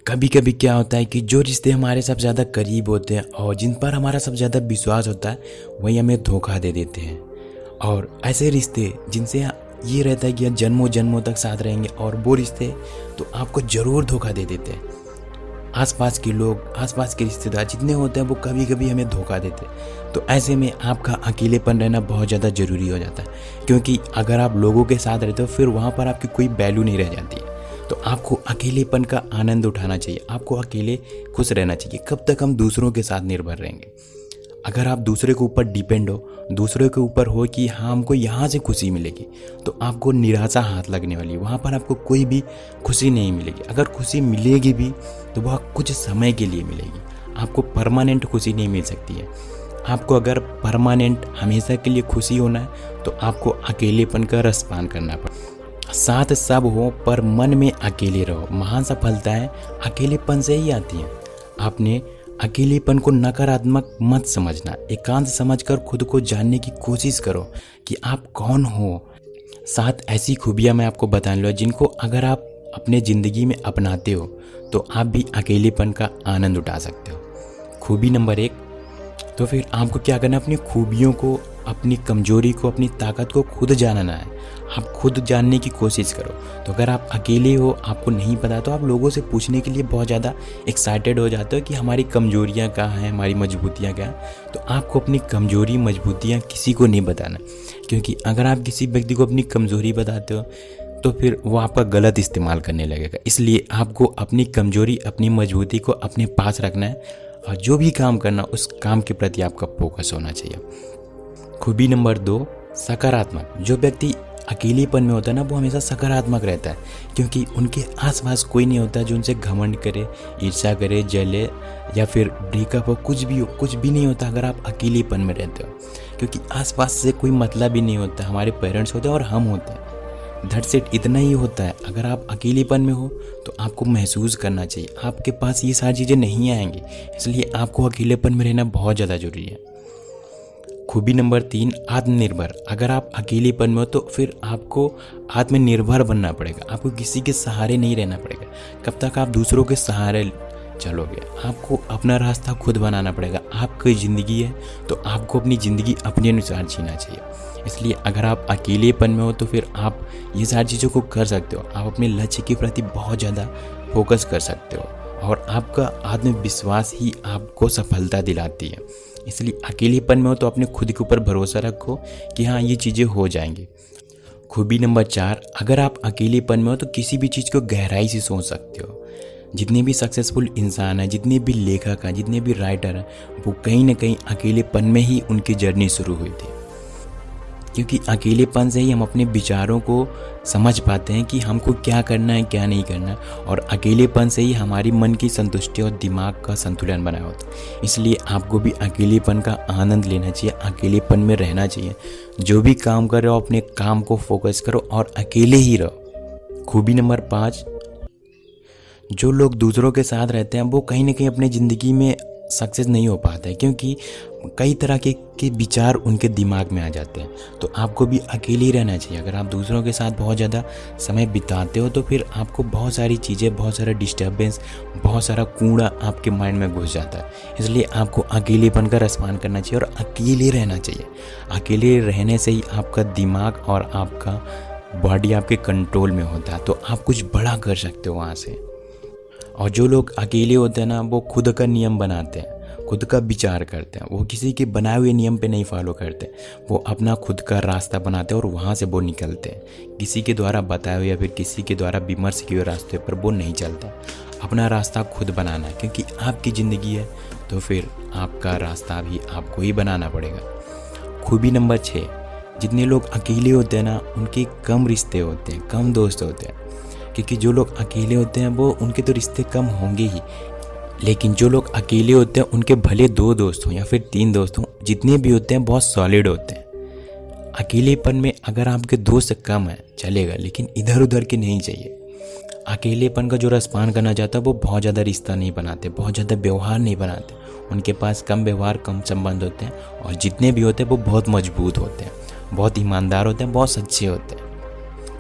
कभी कभी क्या होता है कि जो रिश्ते हमारे सबसे ज़्यादा करीब होते हैं और जिन पर हमारा सबसे ज़्यादा विश्वास होता है वही हमें धोखा दे देते हैं। और ऐसे रिश्ते जिनसे ये रहता है कि हम जन्मों जन्मों तक साथ रहेंगे, और वो रिश्ते तो आपको ज़रूर धोखा दे देते हैं। आसपास के लोग, आसपास के रिश्तेदार जितने होते हैं वो कभी कभी हमें धोखा देते हैं। तो ऐसे में आपका अकेलेपन रहना बहुत ज़्यादा ज़रूरी हो जाता है, क्योंकि अगर आप लोगों के साथ रहते हो फिर वहाँ पर आपकी कोई वैल्यू नहीं रह जाती है। तो आपको अकेलेपन का आनंद उठाना चाहिए, आपको अकेले खुश रहना चाहिए। कब तक हम दूसरों के साथ निर्भर रहेंगे? अगर आप दूसरे के ऊपर डिपेंड हो, दूसरे के ऊपर हो कि हाँ हमको यहाँ से खुशी मिलेगी, तो आपको निराशा हाथ लगने वाली है। वहाँ पर आपको कोई भी खुशी नहीं मिलेगी। अगर खुशी मिलेगी भी तो वह कुछ समय के लिए मिलेगी, आपको परमानेंट खुशी नहीं मिल सकती है। आपको अगर परमानेंट हमेशा के लिए खुशी होना है तो आपको अकेलेपन का रसपान करना पड़ेगा। साथ सब हो पर मन में अकेले रहो। महान सफलताएं अकेलेपन से ही आती हैं। आपने अकेलेपन को नकारात्मक मत समझना, एकांत समझकर खुद को जानने की कोशिश करो कि आप कौन हो। 7 ऐसी खूबियां मैं आपको बताने लूँ जिनको अगर आप अपने ज़िंदगी में अपनाते हो तो आप भी अकेलेपन का आनंद उठा सकते हो। खूबी नंबर 1, तो फिर आपको क्या करना है, अपनी खूबियों को, अपनी कमजोरी को, अपनी ताकत को खुद जानना है। आप खुद जानने की कोशिश करो। तो अगर आप अकेले हो, आपको नहीं पता, तो आप लोगों से पूछने के लिए बहुत ज़्यादा एक्साइटेड हो जाते हो कि हमारी कमजोरियाँ कहाँ हैं, हमारी मजबूतियाँ क्या हैं। तो आपको अपनी कमजोरी मजबूतियाँ किसी को नहीं बताना, क्योंकि अगर आप किसी व्यक्ति को अपनी कमजोरी बताते हो तो फिर वो आपका गलत इस्तेमाल करने लगेगा। इसलिए आपको अपनी कमजोरी, अपनी मजबूती को अपने पास रखना है, और जो भी काम करना उस काम के प्रति आपका फोकस होना चाहिए। खूबी नंबर 2, सकारात्मक। जो व्यक्ति अकेलेपन में होता है ना, वो हमेशा सकारात्मक रहता है, क्योंकि उनके आसपास कोई नहीं होता जो उनसे घमंड करे, ईर्ष्या करे, जले या फिर ब्रेकअप हो, कुछ भी हो, कुछ भी नहीं होता अगर आप अकेलेपन में रहते हो, क्योंकि आसपास से कोई मतलब ही नहीं होता। हमारे पेरेंट्स होते हैं और हम होते हैं, दैट्स इट, इतना ही होता है। अगर आप अकेलेपन में हो तो आपको महसूस करना चाहिए, आपके पास ये सारी चीज़ें नहीं आएंगी, इसलिए आपको अकेलेपन में रहना बहुत ज़्यादा ज़रूरी है। खूबी नंबर 3, आत्मनिर्भर। अगर आप अकेलेपन में हो तो फिर आपको आत्मनिर्भर बनना पड़ेगा, आपको किसी के सहारे नहीं रहना पड़ेगा। कब तक आप दूसरों के सहारे चलोगे? आपको अपना रास्ता खुद बनाना पड़ेगा। आपकी ज़िंदगी है तो आपको अपनी ज़िंदगी अपने अनुसार जीना चाहिए। इसलिए अगर आप अकेलेपन में हो तो फिर आप ये सारी चीज़ों को कर सकते हो। आप अपने लक्ष्य के प्रति बहुत ज़्यादा फोकस कर सकते हो, और आपका आत्मविश्वास ही आपको सफलता दिलाती है। इसलिए अकेलेपन में हो तो अपने खुद के ऊपर भरोसा रखो कि हाँ ये चीज़ें हो जाएंगी। खूबी नंबर 4, अगर आप अकेलेपन में हो तो किसी भी चीज़ को गहराई से सोच सकते हो। जितने भी सक्सेसफुल इंसान हैं, जितने भी लेखक हैं, जितने भी राइटर हैं, वो कहीं ना कहीं अकेलेपन में ही उनकी जर्नी शुरू हुई थी, क्योंकि अकेलेपन से ही हम अपने विचारों को समझ पाते हैं कि हमको क्या करना है, क्या नहीं करना है, और अकेलेपन से ही हमारी मन की संतुष्टि और दिमाग का संतुलन बना होता है। इसलिए आपको भी अकेलेपन का आनंद लेना चाहिए, अकेलेपन में रहना चाहिए। जो भी काम कर रहे हो अपने काम को फोकस करो और अकेले ही रहो। खूबी नंबर 5, जो लोग दूसरों के साथ रहते हैं वो कहीं ना कहीं अपनी ज़िंदगी में सक्सेस नहीं हो पाते हैं, क्योंकि कई तरह के विचार उनके दिमाग में आ जाते हैं। तो आपको भी अकेले ही रहना चाहिए। अगर आप दूसरों के साथ बहुत ज़्यादा समय बिताते हो तो फिर आपको बहुत सारी चीज़ें, बहुत सारा डिस्टर्बेंस, बहुत सारा कूड़ा आपके माइंड में घुस जाता है। इसलिए आपको अकेलेपन का रसपान करना चाहिए और अकेले रहना चाहिए। अकेले रहने से ही आपका दिमाग और आपका बॉडी आपके कंट्रोल में होता है, तो आप कुछ बड़ा कर सकते हो वहाँ से। और जो लोग अकेले होते हैं ना, वो खुद का नियम बनाते हैं, खुद का विचार करते हैं, वो किसी के बनाए हुए नियम पे नहीं फॉलो करते, वो अपना खुद का रास्ता बनाते हैं और वहाँ से वो निकलते हैं। किसी के द्वारा बताए हुए या फिर किसी के द्वारा विमर्श किए हुए रास्ते पर वो नहीं चलता। अपना रास्ता खुद बनाना है, क्योंकि आपकी ज़िंदगी है तो फिर आपका रास्ता भी आपको ही बनाना पड़ेगा। खूबी नंबर 6, जितने लोग अकेले होते हैं ना, उनके कम रिश्ते होते हैं, कम दोस्त होते हैं, क्योंकि जो लोग अकेले होते हैं वो उनके तो रिश्ते कम होंगे ही, लेकिन जो लोग अकेले होते हैं उनके भले 2 दोस्त हों या फिर 3 दोस्त हों, जितने भी होते हैं बहुत सॉलिड होते हैं। अकेलेपन में अगर आपके दोस्त कम है चलेगा, लेकिन इधर उधर के नहीं चाहिए। अकेलेपन का जो रसपान करना चाहता है वो बहुत ज़्यादा रिश्ता नहीं बनाते, बहुत ज़्यादा व्यवहार नहीं बनाते। उनके पास कम व्यवहार, कम संबंध होते हैं, और जितने भी होते हैं वो बहुत मजबूत होते हैं, बहुत ईमानदार होते हैं, बहुत सच्चे होते हैं।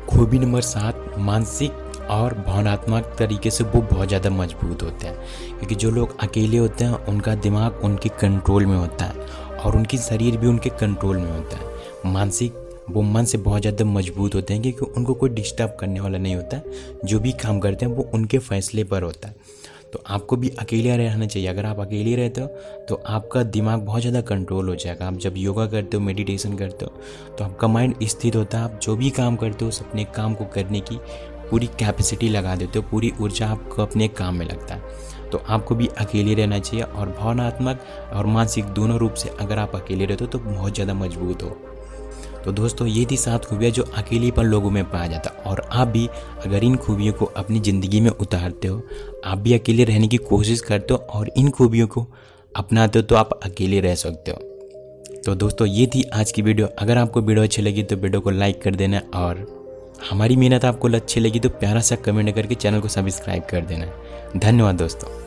खूबी नंबर 7, मानसिक और भावनात्मक तरीके से वो बहुत ज़्यादा मजबूत होते हैं, क्योंकि जो लोग अकेले होते हैं उनका दिमाग उनके कंट्रोल में होता है और उनकी शरीर भी उनके कंट्रोल में होता है। मानसिक वो मन से बहुत ज़्यादा मजबूत होते हैं, क्योंकि उनको कोई डिस्टर्ब करने वाला नहीं होता है। जो भी काम करते हैं वो उनके फैसले पर होता है। तो आपको भी अकेले रहना चाहिए। अगर आप अकेले रहते हो तो आपका दिमाग बहुत ज़्यादा कंट्रोल हो जाएगा। आप जब योगा करते हो, मेडिटेशन करते हो, तो आपका माइंड स्थिर होता है। आप जो भी काम करते हो उस अपने काम को करने की पूरी कैपेसिटी लगा देते हो, पूरी ऊर्जा आपको अपने काम में लगता है। तो आपको भी अकेले रहना चाहिए और भावनात्मक और मानसिक दोनों रूप से अगर आप अकेले रहते हो तो बहुत ज़्यादा मजबूत हो। तो दोस्तों ये थी 7 खूबियाँ जो अकेलेपन लोगों में पाया जाता है। और आप भी अगर इन खूबियों को अपनी ज़िंदगी में उतारते हो, आप भी अकेले रहने की कोशिश करते हो और इन खूबियों को अपनाते हो, तो आप अकेले रह सकते हो। तो दोस्तों ये थी आज की वीडियो। अगर आपको वीडियो अच्छी लगी तो वीडियो को लाइक कर देना, और हमारी मेहनत आपको अच्छी लगी तो प्यारा सा कमेंट करके चैनल को सब्सक्राइब कर देना। धन्यवाद दोस्तों।